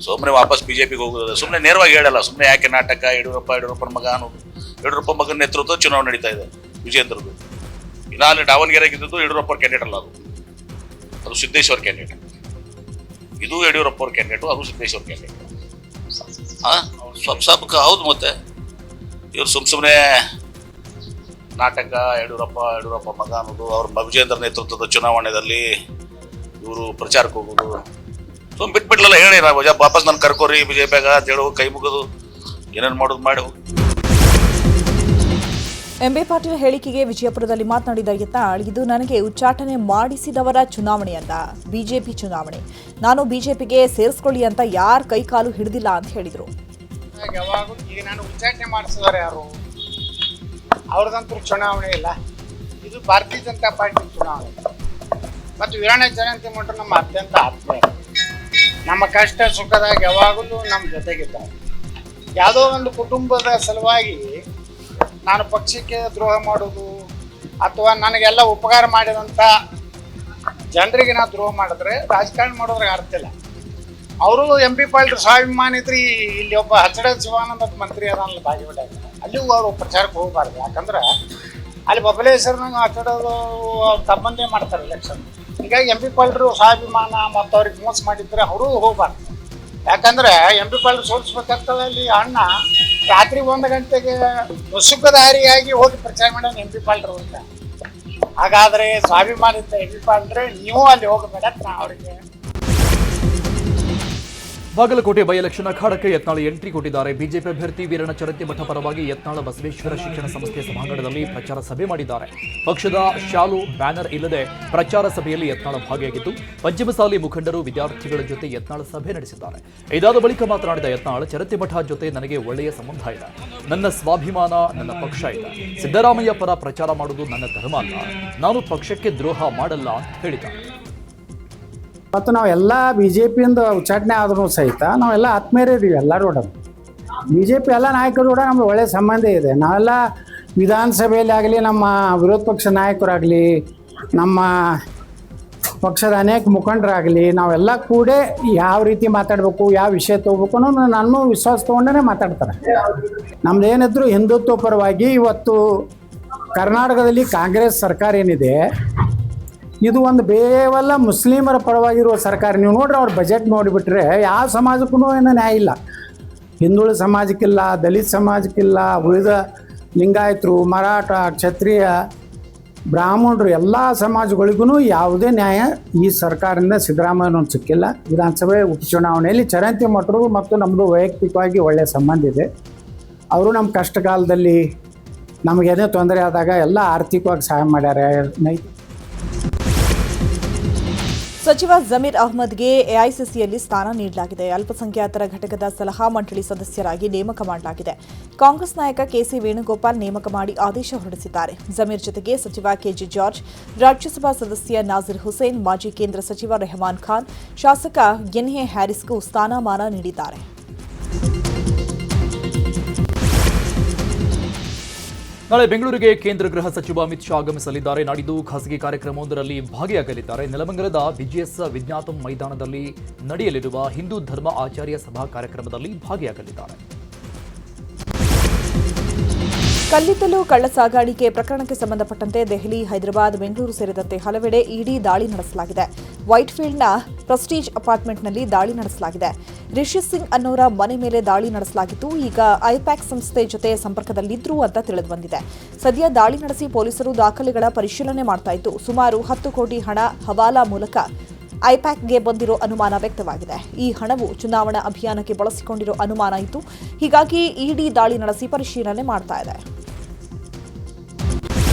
ಸುಮ್ಮನೆ ವಾಪಸ್ ಬಿಜೆಪಿಗೆ ಹೋಗೋದಿದೆ. ಸುಮ್ಮನೆ ನೇರವಾಗಿ ಹೇಳಲ್ಲ. ಸುಮ್ಮನೆ ಯಾಕೆ ನಾಟಕ? ಯಡಿಯೂರಪ್ಪನ ಮಗ ಅನ್ನೋದು. ಯಡಿಯೂರಪ್ಪ ಮಗನ ನೇತೃತ್ವ ಚುನಾವಣೆ ನಡೀತಾ ಇದೆ ವಿಜೇಂದ್ರದ್ದು. ಇನ್ನು ಅಲ್ಲಿ ದಾವಣಗೆರೆಗೆ ಇದ್ದದ್ದು ಯಡಿಯೂರಪ್ಪ ಕ್ಯಾಂಡಿಡೇಟ್ ಅಲ್ಲ, ಅದು ಸಿದ್ದೇಶ್ವರ ಕ್ಯಾಂಡಿಡೇಟ್. ಇದು ಯಡಿಯೂರಪ್ಪ ಅವ್ರ ಕ್ಯಾಂಡಿಡೇಟು, ಅದು ಸಿದ್ದೇಶ್ವರ ಕ್ಯಾಂಡಿಡೇಟ್. ಸ್ವಲ್ಪ ಹೌದು. ಮತ್ತೆ ಇವ್ರು ಸುಮ್ಮನೆ ನಾಟಕ, ಯಡಿಯೂರಪ್ಪ ಮಗ ಅನ್ನೋದು, ಅವ್ರ ವಿಜೇಂದ್ರ ನೇತೃತ್ವದ ಚುನಾವಣೆಯಲ್ಲಿ ಇವರು ಪ್ರಚಾರಕ್ಕೆ ಹೋಗೋದು. ಸುಮ್ಮನೆ ಬಿಟ್ಬಿಡ್ಲಲ್ಲ, ಹೇಳಿ ವಾಪಸ್ ನಾನು ಕರ್ಕೋರಿ ಬಿಜೆಪಿಯಾಗ ಅಂತ ಹೇಳೋ, ಕೈ ಮುಗೋದು, ಏನೇನು ಮಾಡೋದು ಮಾಡಿ. ಎಂ ಬಿ ಪಾಟೀಲ್ ಹೇಳಿಕೆಗೆ ವಿಜಯಪುರದಲ್ಲಿ ಮಾತನಾಡಿದ ಯತ್ನಾಳ್, ಇದು ನನಗೆ ಉಚ್ಚಾಟನೆ ಮಾಡಿಸಿದವರ ಚುನಾವಣೆ ಅಲ್ಲ, ಬಿಜೆಪಿ ಚುನಾವಣೆ. ನಾನು ಬಿಜೆಪಿಗೆ ಸೇರಿಸ್ಕೊಳ್ಳಿ ಅಂತ ಯಾರು ಕೈಕಾಲು ಹಿಡಿದಿಲ್ಲ ಅಂತ ಹೇಳಿದರು. ಯಾವಾಗೂ ಈಗ ನಾನು ಉಚ್ಚಾಟನೆ ಮಾಡಿಸಿದವರು ಯಾರು? ಅವ್ರದಂತೂ ಚುನಾವಣೆ ಇಲ್ಲ. ಇದು ಭಾರತೀಯ ಜನತಾ ಪಾರ್ಟಿ ಚುನಾವಣೆ. ಮತ್ತು ವೀರಣ್ಣ ಚರಂತಿಮಠ ನಮ್ಮ ಅತ್ಯಂತ ಆತ್ಮೀಯ. ನಮ್ಮ ಕಷ್ಟ ಸುಖದಾಗ ಯಾವಾಗಲೂ ನಮ್ಮ ಜೊತೆಗಿದ್ದಾರೆ. ಯಾವುದೋ ಒಂದು ಕುಟುಂಬದ ಸಲುವಾಗಿ ನಾನು ಪಕ್ಷಕ್ಕೆ ದ್ರೋಹ ಮಾಡೋದು ಅಥವಾ ನನಗೆಲ್ಲ ಉಪಕಾರ ಮಾಡಿದಂಥ ಜನರಿಗೆ ನಾವು ದ್ರೋಹ ಮಾಡಿದ್ರೆ ರಾಜಕಾರಣ ಮಾಡೋದ್ರಿಗೆ ಅರ್ಥ ಇಲ್ಲ. ಅವರು ಎಂ ಪಿ ಪಾಟೀಲ್ ಸ್ವಾಭಿಮಾನಿ ಇದ್ರಿ. ಇಲ್ಲಿ ಒಬ್ಬ ಹಚ್ಚಡ ಶಿವಾನಂದ ಮಂತ್ರಿ ಅದನ್ನ ಬಾಗೇವಾಡಿ, ಅಲ್ಲಿಗೂ ಅವರು ಪ್ರಚಾರಕ್ಕೆ ಹೋಗಬಾರ್ದು. ಯಾಕಂದ್ರೆ ಅಲ್ಲಿ ಬಬಲೇಶ್ವರನ ಹಚ್ಚಡೋದು ತಮ್ಮಂದೇ ಮಾಡ್ತಾರೆ ಎಲೆಕ್ಷನ್. ಹೀಗಾಗಿ ಎಂ ಪಿ ಪಾಟೀಲ್ ಸ್ವಾಭಿಮಾನ ಮತ್ತು ಅವ್ರಿಗೆ ಮೋಸ ಮಾಡಿದ್ರೆ ಅವರು ಹೋಗಬಾರ್ದು. ಯಾಕಂದ್ರೆ ಎಂ ಪಿ ಪಾಟೀಲ್ ಸೋಲಿಸ್ಬೇಕಾಗ್ತದೆ. ಅಲ್ಲಿ ಅಣ್ಣ ರಾತ್ರಿ 1 ಗಂಟೆಗೆ ಸುಖದಾರಿಯಾಗಿ ಹೋಗಿ ಪ್ರಚಾರ ಮಾಡೋಣ ಎಂ ಪಿ ಪಾಟೀಲ್ ಅಂತ. ಹಾಗಾದ್ರೆ ಸ್ವಾಭಿಮಾನ ಇದ್ದ ಎಂ ಪಿ ಪಾಟೀಲ್ರೆ ನೀವು ಅಲ್ಲಿ ಹೋಗಬೇಡ ನಾ ಅವರಿಗೆ. ಬಾಗಲಕೋಟೆ ಬೈ ಎಲೆಕ್ಷನ್ ಅಖಾಡಕ್ಕೆ ಯತ್ನಾಳ್ ಎಂಟ್ರಿ ಕೊಟ್ಟಿದ್ದಾರೆ. ಬಿಜೆಪಿ ಅಭ್ಯರ್ಥಿ ವೀರಣ್ಣ ಚರಂತಿಮಠ ಪರವಾಗಿ ಯತ್ನಾಳ್ ಬಸವೇಶ್ವರ ಶಿಕ್ಷಣ ಸಂಸ್ಥೆ ಸಭಾಂಗಣದಲ್ಲಿ ಪ್ರಚಾರ ಸಭೆ ಮಾಡಿದ್ದಾರೆ. ಪಕ್ಷದ ಶಾಲು ಬ್ಯಾನರ್ ಇಲ್ಲದೆ ಪ್ರಚಾರ ಸಭೆಯಲ್ಲಿ ಯತ್ನಾಳ್ ಭಾಗಿಯಾಗಿದ್ದು, ಪಂಚಮಸಾಲಿ ಮುಖಂಡರು, ವಿದ್ಯಾರ್ಥಿಗಳ ಜೊತೆ ಯತ್ನಾಳ್ ಸಭೆ ನಡೆಸಿದ್ದಾರೆ. ಇದಾದ ಬಳಿಕ ಮಾತನಾಡಿದ ಯತ್ನಾಳ್, ಚರಂತಿಮಠ ಜೊತೆ ನನಗೆ ಒಳ್ಳೆಯ ಸಂಬಂಧ ಇದೆ. ನನ್ನ ಸ್ವಾಭಿಮಾನ, ನನ್ನ ಪಕ್ಷ ಇದೆ. ಸಿದ್ದರಾಮಯ್ಯ ಪರ ಪ್ರಚಾರ ಮಾಡುವುದು ನನ್ನ ಧರ್ಮ ಅಲ್ಲ. ನಾನು ಪಕ್ಷಕ್ಕೆ ದ್ರೋಹ ಮಾಡಲ್ಲ ಅಂತ ಹೇಳಿದ್ದಾರೆ. ಮತ್ತು ನಾವೆಲ್ಲ ಬಿ ಜೆ ಪಿಯಿಂದ ಉಚ್ಚಾಟನೆ ಆದ್ರೂ ಸಹಿತ ನಾವೆಲ್ಲ ಆತ್ಮೀಯರೇ ಇದೀವಿ. ಎಲ್ಲರೂ ಕೂಡ ಬಿ ಜೆ ಪಿ ಎಲ್ಲ ನಾಯಕರು ಕೂಡ ನಮ್ಗೆ ಒಳ್ಳೆಯ ಸಂಬಂಧ ಇದೆ. ನಾವೆಲ್ಲ ವಿಧಾನಸಭೆಯಲ್ಲಿ ಆಗಲಿ, ನಮ್ಮ ವಿರೋಧ ಪಕ್ಷ ನಾಯಕರಾಗಲಿ, ನಮ್ಮ ಪಕ್ಷದ ಅನೇಕ ಮುಖಂಡರಾಗಲಿ, ನಾವೆಲ್ಲ ಕೂಡ ಯಾವ ರೀತಿ ಮಾತಾಡಬೇಕು, ಯಾವ ವಿಷಯ ತೊಗೋಬೇಕು ಅನ್ನೋದು ನಾನು ವಿಶ್ವಾಸ ತೊಗೊಂಡೇ ಮಾತಾಡ್ತಾರೆ. ನಮ್ದೇನಿದ್ರು ಹಿಂದುತ್ವ ಪರವಾಗಿ. ಇವತ್ತು ಕರ್ನಾಟಕದಲ್ಲಿ ಕಾಂಗ್ರೆಸ್ ಸರ್ಕಾರ ಏನಿದೆ, ಇದು ಒಂದು ಕೇವಲ ಮುಸ್ಲಿಮರ ಪರವಾಗಿರುವ ಸರ್ಕಾರ. ನೀವು ನೋಡ್ರಿ, ಅವ್ರ ಬಜೆಟ್ ನೋಡಿಬಿಟ್ರೆ ಯಾವ ಸಮಾಜಕ್ಕೂ ಏನೋ ನ್ಯಾಯ ಇಲ್ಲ. ಹಿಂದುಳಿದ ಸಮಾಜಕ್ಕಿಲ್ಲ, ದಲಿತ ಸಮಾಜಕ್ಕಿಲ್ಲ, ಉಳಿದ ಲಿಂಗಾಯತರು, ಮರಾಠ, ಕ್ಷತ್ರಿಯ, ಬ್ರಾಹ್ಮಣರು ಎಲ್ಲ ಸಮಾಜಗಳಿಗೂ ಯಾವುದೇ ನ್ಯಾಯ ಈ ಸರ್ಕಾರದಿಂದ ಸಿದ್ದರಾಮಯ್ಯನೂ ಸಿಕ್ಕಿಲ್ಲ. ವಿಧಾನಸಭೆ ಉಪಚುನಾವಣೆಯಲ್ಲಿ ಚರಂತಿಮಠರು ಮತ್ತು ನಮ್ಮದು ವೈಯಕ್ತಿಕವಾಗಿ ಒಳ್ಳೆಯ ಸಂಬಂಧ ಇದೆ. ಅವರು ನಮ್ಮ ಕಷ್ಟ ಕಾಲದಲ್ಲಿ ನಮಗೇನೇ ತೊಂದರೆ ಆದಾಗ ಎಲ್ಲ ಆರ್ಥಿಕವಾಗಿ ಸಹಾಯ ಮಾಡ್ಯಾರ. ಸಚಿವ ಜಮೀರ್ ಅಹ್ಮದ್ಗೆ ಎಐಸಿಸಿಯಲ್ಲಿ ಸ್ಥಾನ ನೀಡಲಾಗಿದೆ. ಅಲ್ಪಸಂಖ್ಯಾತರ ಘಟಕದ ಸಲಹಾ ಮಂಡಳಿ ಸದಸ್ಯರಾಗಿ ನೇಮಕ ಮಾಡಲಾಗಿದೆ. ಕಾಂಗ್ರೆಸ್ ನಾಯಕ ಕೆಸಿ ವೇಣುಗೋಪಾಲ್ ನೇಮಕ ಮಾಡಿ ಆದೇಶ ಹೊರಡಿಸಿದ್ದಾರೆ. ಜಮೀರ್ ಜೊತೆಗೆ ಸಚಿವ ಕೆಜೆ ಜಾರ್ಜ್, ರಾಜ್ಯಸಭಾ ಸದಸ್ಯ ನಾಜಿರ್ ಹುಸೇನ್, ಮಾಜಿ ಕೇಂದ್ರ ಸಚಿವ ರೆಹಮಾನ್ ಖಾನ್, ಶಾಸಕ ಎನ್ಎ ಹ್ಯಾರಿಸ್ಗೂ ಸ್ಥಾನಮಾನ ನೀಡಿದ್ದಾರೆ. ನಾಳೆ ಬೆಂಗಳೂರಿಗೆ ಕೇಂದ್ರ ಗೃಹ ಸಚಿವ ಅಮಿತ್ ಶಾ ಆಗಮಿಸಲಿದ್ದಾರೆ. ನಾಡಿದ್ದು ಖಾಸಗಿ ಕಾರ್ಯಕ್ರಮವೊಂದರಲ್ಲಿ ಭಾಗಿಯಾಗಲಿದ್ದಾರೆ. ನೆಲಮಂಗಲದ ಬಿಜಿಎಸ್ ವಿಜ್ಞಾತಂ ಮೈದಾನದಲ್ಲಿ ನಡೆಯಲಿರುವ ಹಿಂದೂ ಧರ್ಮ ಆಚಾರ್ಯ ಸಭಾ ಕಾರ್ಯಕ್ರಮದಲ್ಲಿ ಭಾಗಿಯಾಗಲಿದ್ದಾರೆ. ಕಲ್ಲಿದ್ದಲು ಕಳ್ಳ ಸಾಗಾಣಿಕೆ ಪ್ರಕರಣಕ್ಕೆ ಸಂಬಂಧಪಟ್ಟಂತೆ ದೆಹಲಿ, ಹೈದರಾಬಾದ್, ಬೆಂಗಳೂರು ಸೇರಿದಂತೆ ಹಲವೆಡೆ ಇಡಿ ದಾಳಿ ನಡೆಸಲಾಗಿದೆ. ವೈಟ್ಫೀಲ್ಡ್ನ ಪ್ರೆಸ್ಟೀಜ್ ಅಪಾರ್ಟ್ಮೆಂಟ್ನಲ್ಲಿ ದಾಳಿ ನಡೆಸಲಾಗಿದೆ. ರಿಷಿ ಸಿಂಗ್ ಅನ್ನೋರ ಮನೆ ಮೇಲೆ ದಾಳಿ ನಡೆಸಲಾಗಿತ್ತು. ಈಗ ಐಪ್ಯಾಕ್ ಸಂಸ್ಥೆ ಜೊತೆ ಸಂಪರ್ಕದಲ್ಲಿದ್ರು ಅಂತ ತಿಳಿದುಬಂದಿದೆ. ಸದ್ಯ ದಾಳಿ ನಡೆಸಿ ಪೊಲೀಸರು ದಾಖಲೆಗಳ ಪರಿಶೀಲನೆ ಮಾಡ್ತಾ ಇದ್ದು, ಸುಮಾರು 10 ಕೋಟಿ ಹಣ ಹವಾಲಾ ಮೂಲಕ ಐಪ್ಯಾಕ್ಗೆ ಬಂದಿರೋ ಅನುಮಾನ ವ್ಯಕ್ತವಾಗಿದೆ. ಈ ಹಣವು ಚುನಾವಣಾ ಅಭಿಯಾನಕ್ಕೆ ಬಳಸಿಕೊಂಡಿರೋ ಅನುಮಾನ ಇತ್ತು. ಹೀಗಾಗಿ ಇಡಿ ದಾಳಿ ನಡೆಸಿ ಪರಿಶೀಲನೆ ಮಾಡ್ತಾ ಇದೆ.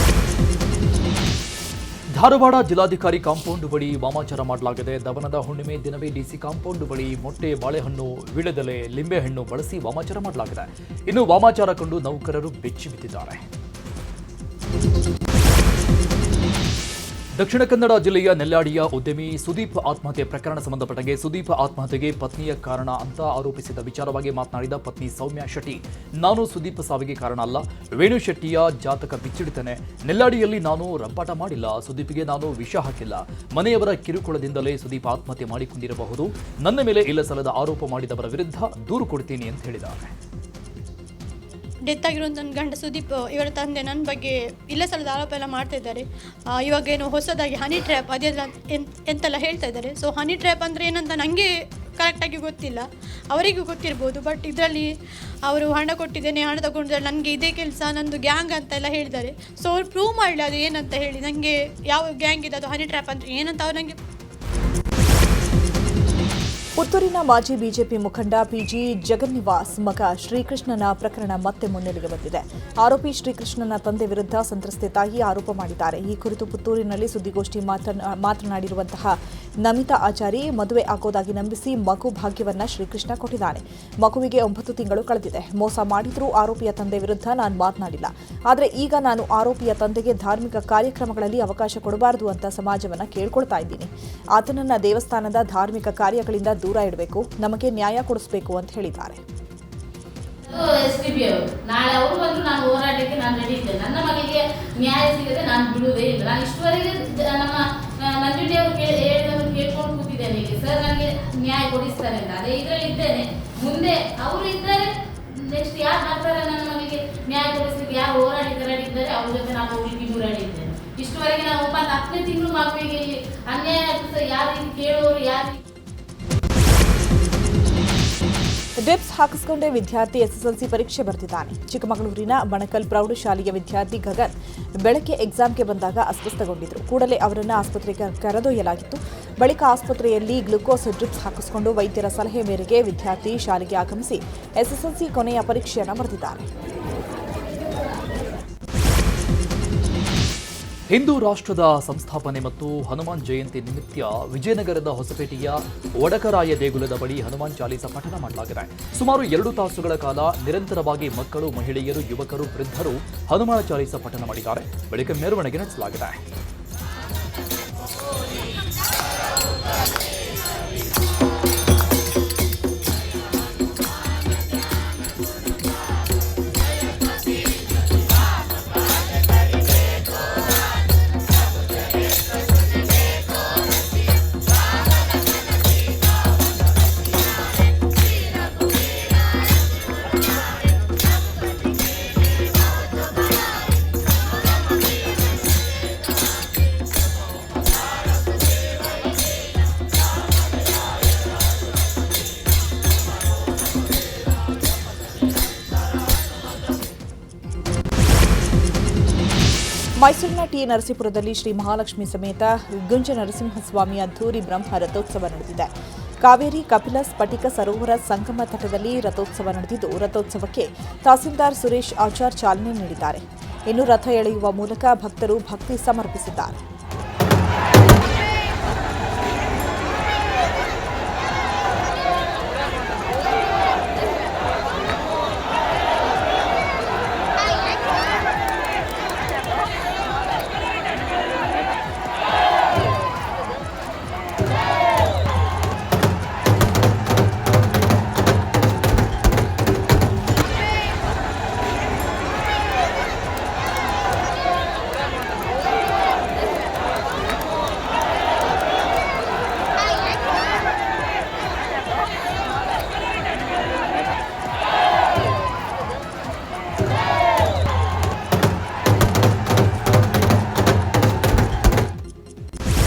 ಧಾರವಾಡ ಜಿಲ್ಲಾಧಿಕಾರಿ ಕಾಂಪೌಂಡ್ ಬಳಿ ವಾಮಾಚಾರ ಮಾಡಲಾಗಿದೆ. ದವನದ ಹುಣ್ಣಿಮೆ ದಿನವೇ ಡಿಸಿ ಕಾಂಪೌಂಡ್ ಬಳಿ ಮೊಟ್ಟೆ, ಬಾಳೆಹಣ್ಣು, ವೀಳ್ಯದೆಲೆ, ಲಿಂಬೆಹಣ್ಣು ಬಳಸಿ ವಾಮಾಚಾರ ಮಾಡಲಾಗಿದೆ. ಇನ್ನು ವಾಮಾಚಾರ ಕಂಡು ನೌಕರರು ಬೆಚ್ಚಿ ಬಿದ್ದಿದ್ದಾರೆ. ದಕ್ಷಿಣ ಕನ್ನಡ ಜಿಲ್ಲೆಯ ನೆಲ್ಯಾಡಿಯ ಉದ್ಯಮಿ ಸುದೀಪ್ ಆತ್ಮಹತ್ಯೆ ಪ್ರಕರಣ ಸಂಬಂಧಪಟ್ಟಂಗೆ ಸುದೀಪ್ ಆತ್ಮಹತ್ಯೆಗೆ ಪತ್ನಿಯ ಕಾರಣ ಅಂತ ಆರೋಪಿಸಿದ ವಿಚಾರವಾಗಿ ಮಾತನಾಡಿದ ಪತ್ನಿ ಸೌಮ್ಯ ಶೆಟ್ಟಿ, ನಾನು ಸುದೀಪ್ ಸಾವಿಗೆ ಕಾರಣ ಅಲ್ಲ, ವೇಣು ಶೆಟ್ಟಿಯ ಜಾತಕ ಬಿಚ್ಚಿಡಿತೇನೆ. ನೆಲ್ಯಾಡಿಯಲ್ಲಿ ನಾನು ರಂಪಾಟ ಮಾಡಿಲ್ಲ, ಸುದೀಪ್ಗೆ ನಾನು ವಿಷ ಹಾಕಿಲ್ಲ. ಮನೆಯವರ ಕಿರುಕುಳದಿಂದಲೇ ಸುದೀಪ್ ಆತ್ಮಹತ್ಯೆ ಮಾಡಿಕೊಂಡಿರಬಹುದು. ನನ್ನ ಮೇಲೆ ಇಲ್ಲ ಸಲ್ಲದ ಆರೋಪ ಮಾಡಿದವರ ವಿರುದ್ಧ ದೂರು ಕೊಡ್ತೀನಿ ಅಂತ ಹೇಳಿದ್ದಾರೆ. ಡೆತ್ ಆಗಿರುವಂಥ ನನ್ನ ಗಂಡ ಸುದೀಪ್ ಇವರ ತಂದೆ ನನ್ನ ಬಗ್ಗೆ ಇಲ್ಲ ಸಲ್ಲದ ಆರೋಪ ಎಲ್ಲ ಮಾಡ್ತಾ ಇದ್ದಾರೆ. ಇವಾಗ ಏನು ಹೊಸದಾಗಿ ಹನಿ ಟ್ರ್ಯಾಪ್ ಅದೆಲ್ಲ ಎಂತೆಲ್ಲ ಹೇಳ್ತಾ ಇದ್ದಾರೆ. ಸೊ ಹನಿ ಟ್ರ್ಯಾಪ್ ಅಂದರೆ ಏನಂತ ನನಗೆ ಕರೆಕ್ಟಾಗಿ ಗೊತ್ತಿಲ್ಲ, ಅವರಿಗೂ ಗೊತ್ತಿರ್ಬೋದು. ಬಟ್ ಇದರಲ್ಲಿ ಅವರು ಹಣ ಕೊಟ್ಟಿದ್ದೇನೆ, ಹಣ ತಗೊಂಡಿದ್ದಾರೆ, ನನಗೆ ಇದೇ ಕೆಲಸ, ನಂದು ಗ್ಯಾಂಗ್ ಅಂತೆಲ್ಲ ಹೇಳಿದ್ದಾರೆ. ಸೊ ಅವ್ರು ಪ್ರೂವ್ ಮಾಡಲಿ ಅದು ಏನಂತ ಹೇಳಿ, ನನಗೆ ಯಾವ ಗ್ಯಾಂಗ್ ಇದೆ, ಅದು ಹನಿ ಟ್ರ್ಯಾಪ್ ಅಂದರೆ ಏನಂತ ಅವ್ರು ನನಗೆ. ಪುತ್ತೂರಿನ ಮಾಜಿ ಬಿಜೆಪಿ ಮುಖಂಡ ಪಿಜಿ ಜಗನ್ನಿವಾಸ್ ಮಗ ಶ್ರೀಕೃಷ್ಣನ ಪ್ರಕರಣ ಮತ್ತೆ ಮುನ್ನೆಲೆಗೆ ಬಂದಿದೆ. ಆರೋಪಿ ಶ್ರೀಕೃಷ್ಣನ ತಂದೆ ವಿರುದ್ಧ ಸಂತ್ರಸ್ತೆ ತಾಯಿ ಆರೋಪ ಮಾಡಿದ್ದಾರೆ. ಈ ಕುರಿತು ಪುತ್ತೂರಿನಲ್ಲಿ ಸುದ್ದಿಗೋಷ್ಠಿ ಮಾತನಾಡಿರುವಂತಹ ನಮಿತಾ ಆಚಾರಿ, ಮದುವೆ ಆಗೋದಾಗಿ ನಂಬಿಸಿ ಮಗು ಭಾಗ್ಯವನ್ನ ಶ್ರೀಕೃಷ್ಣ ಕೊಟ್ಟಿದ್ದಾನೆ. ಮಗುವಿಗೆ 9 ತಿಂಗಳು ಕಳೆದಿದೆ. ಮೋಸ ಮಾಡಿದ್ರೂ ಆರೋಪಿಯ ತಂದೆ ವಿರುದ್ಧ ನಾನು ಮಾತನಾಡಿಲ್ಲ. ಆದರೆ ಈಗ ನಾನು ಆರೋಪಿಯ ತಂದೆಗೆ ಧಾರ್ಮಿಕ ಕಾರ್ಯಕ್ರಮಗಳಲ್ಲಿ ಅವಕಾಶ ಕೊಡಬಾರದು ಅಂತ ಸಮಾಜವನ್ನ ಕೇಳ್ಕೊಳ್ತಾ ಇದ್ದೀನಿ. ಆತನನ್ನ ದೇವಸ್ಥಾನದ ಧಾರ್ಮಿಕ ಕಾರ್ಯಗಳಿಂದ ದೂರ ಇಡಬೇಕು, ನಮಗೆ ನ್ಯಾಯ ಕೊಡಿಸಬೇಕು ಅಂತ ಹೇಳಿದ್ದಾರೆ. ನಾಳೆ ಅವರು ಬಂದು ನಾನು ಹೋರಾಟಕ್ಕೆ ನಾನು ರೆಡಿ ಇದ್ದೇನೆ. ನನ್ನ ಮಗಳಿಗೆ ನ್ಯಾಯ ಸಿಗದೆ ನಾನು ಬಿಡುವುದೇ ಇಲ್ಲ. ನಾನು ಇಷ್ಟುವರೆಗೆ ನಮ್ಮ ನಂಜುಂಡಿ ಅವರು ಕೇಳ್ಕೊಂಡು ಕೂತಿದ್ದೇನೆ ಈಗ, ಸರ್ ನನಗೆ ನ್ಯಾಯ ಕೊಡಿಸ್ತಾರೆ ಅಂತ. ಅದೇ ಇದರಲ್ಲಿ ಇದ್ದೇನೆ. ಮುಂದೆ ಅವರು ಇದ್ದಾರೆ, ನೆಕ್ಸ್ಟ್ ಯಾರು ಬರ್ತಾರೆ ನನ್ನ ಮಗಳಿಗೆ ನ್ಯಾಯ ಕೊಡಿಸ್ಲಿಕ್ಕೆ, ಯಾರು ಹೋರಾಟಕ್ಕೆ ರೆಡಿ ಇದ್ದಾರೆ ಅವ್ರ ಜೊತೆ ನಾನು ಹೋಗ್ಲಿಕ್ಕೆ ರೆಡಿ ಇದ್ದೇನೆ. ಇಷ್ಟುವರೆಗೆ ನಾವು 10ನೇ ತಿಂಗಳು ಮಗುವಿಗೆ ಅನ್ಯಾಯ ಆಗ್ತದೆ, ಯಾರು ಕೇಳೋರು ಯಾರು. ಡಿಪ್ಸ್ ಹಾಕಿಸಿಕೊಂಡೇ ವಿದ್ಯಾರ್ಥಿ ಎಸ್ಎಸ್ಎಲ್ಸಿ ಪರೀಕ್ಷೆ ಬರೆದಿದ್ದಾನೆ. ಚಿಕ್ಕಮಗಳೂರಿನ ಬಣಕಲ್ ಪ್ರೌಢಶಾಲೆಯ ವಿದ್ಯಾರ್ಥಿ ಗಗನ್ ಬೆಳಗ್ಗೆ ಎಕ್ಸಾಮ್ಗೆ ಬಂದಾಗ ಅಸ್ವಸ್ಥಗೊಂಡಿದ್ದರು. ಕೂಡಲೇ ಅವರನ್ನು ಆಸ್ಪತ್ರೆಗೆ ಕರೆದೊಯ್ಯಲಾಗಿತ್ತು. ಬಳಿಕ ಆಸ್ಪತ್ರೆಯಲ್ಲಿ ಗ್ಲೂಕೋಸ್ ಡ್ರಿಪ್ಸ್ ಹಾಕಿಸಿಕೊಂಡು ವೈದ್ಯರ ಸಲಹೆ ಮೇರೆಗೆ ವಿದ್ಯಾರ್ಥಿ ಶಾಲೆಗೆ ಆಗಮಿಸಿ ಎಸ್ಎಸ್ಎಲ್ಸಿ ಕೊನೆಯ ಪರೀಕ್ಷೆಯನ್ನು ಬರೆದಿದ್ದಾರೆ. ಹಿಂದೂ ರಾಷ್ಟ್ರದ ಸಂಸ್ಥಾಪನೆ ಮತ್ತು ಹನುಮಾನ್ ಜಯಂತಿ ನಿಮಿತ್ತ ವಿಜಯನಗರದ ಹೊಸಪೇಟೆಯ ಒಡಕರಾಯ ದೇಗುಲದ ಬಳಿ ಹನುಮಾನ್ ಚಾಲೀಸ ಪಠಣ ಮಾಡಲಾಗಿದೆ. ಸುಮಾರು 2 ತಾಸುಗಳ ಕಾಲ ನಿರಂತರವಾಗಿ ಮಕ್ಕಳು, ಮಹಿಳೆಯರು, ಯುವಕರು, ವೃದ್ಧರು ಹನುಮಾನ್ ಚಾಲೀಸ ಪಠಣ ಮಾಡಿದ್ದಾರೆ. ಬಳಿಕ ಮೆರವಣಿಗೆ ನಡೆಸಲಾಗಿದೆ. ಮೈಸೂರಿನ ಟಿ ನರಸೀಪುರದಲ್ಲಿ ಶ್ರೀ ಮಹಾಲಕ್ಷ್ಮಿ ಸಮೇತ ಗುಂಜ ನರಸಿಂಹಸ್ವಾಮಿ ಅದ್ದೂರಿ ಬ್ರಹ್ಮ ರಥೋತ್ಸವ ನಡೆದಿದೆ. ಕಾವೇರಿ ಕಪಿಲ ಸ್ಫಟಿಕ ಸರೋವರ ಸಂಗಮ ತಟದಲ್ಲಿ ರಥೋತ್ಸವ ನಡೆದಿದ್ದು, ರಥೋತ್ಸವಕ್ಕೆ ತಹಸೀಲ್ದಾರ್ ಸುರೇಶ್ ಆಚಾರ್ ಚಾಲನೆ ನೀಡಿದ್ದಾರೆ. ಇನ್ನು ರಥ ಎಳೆಯುವ ಮೂಲಕ ಭಕ್ತರು ಭಕ್ತಿ ಸಮರ್ಪಿಸಿದ್ದಾರೆ.